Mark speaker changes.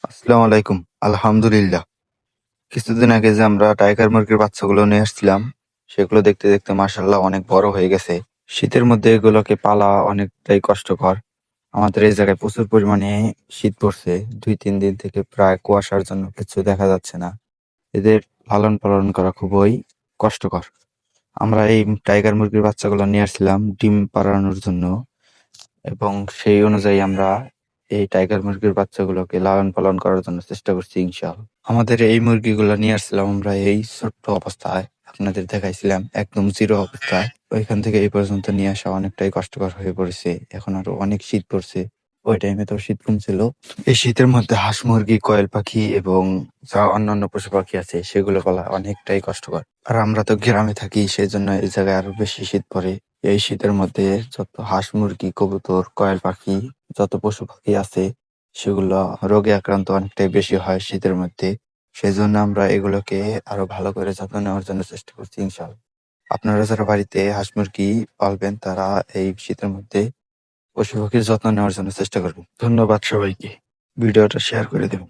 Speaker 1: আসসালামু আলাইকুম। আলহামদুলিল্লাহ। কিছুদিন আগে যে আমরা টাইগার মুরগির বাচ্চাগুলো নিয়ে আসছিলাম, সেগুলো দেখতে, দেখতে মাশাআল্লাহ অনেক বড় হয়ে গেছে। শীতের মধ্যে এগুলোকে পালা অনেকটাই কষ্টকর। আমাদের এই জায়গায় প্রচুর পরিমাণে শীত পড়ছে। ২-৩ দিন থেকে প্রায় কুয়াশার জন্য কিছু দেখা যাচ্ছে না। এদের লালন-পালন করা খুবই কষ্টকর। আমরা এই টাইগার মুরগির বাচ্চাগুলো নিয়ে আসছিলাম ডিম পাড়ানোর জন্য। এবং সেই অনুযায়ী আমরা এই টাইগার মুরগির বাচ্চাগুলোকে লালন পালন করার জন্য চেষ্টা করছি ইনশাআল্লাহ। আমাদের এই মুরগিগুলো নিয়ে আসছিলাম আমরা এই ছোট্ট অবস্থায়। আপনাদের দেখাইছিলাম একদম জিরো অবস্থায়। ওইখান থেকে এই পর্যন্ত নিয়ে আসা অনেকটাই কষ্টকর হয়ে পড়েছে। এখন আরো অনেক শীত পড়ছে। ওই টাইমে তো শীত কমছিল। এই শীতের মধ্যে হাঁস মুরগি, কোয়েল পাখি এবং যা অন্যান্য পশু পাখি আছে সেগুলো পালা অনেকটাই কষ্টকর। আর আমরা তো গ্রামে থাকি, সেজন্য এই জায়গায় আরো বেশি শীত পড়ে। এই শীতের মধ্যে যত হাঁস মুরগি, কবুতর, কয়েল পাখি, যত পশু পাখি আছে সেগুলো রোগে আক্রান্ত অনেকটাই বেশি হয় শীতের মধ্যে। সেজন্য আমরা এগুলোকে আরো ভালো করে যত্ন নেওয়ার জন্য চেষ্টা করছি ইনশাআল্লাহ। আপনারা যারা বাড়িতে হাঁস মুরগি পালবেন তারা এই শীতের মধ্যে পশু পাখির যত্ন নেওয়ার জন্য চেষ্টা করবেন। ধন্যবাদ সবাইকে। ভিডিওটা শেয়ার করে দেবেন।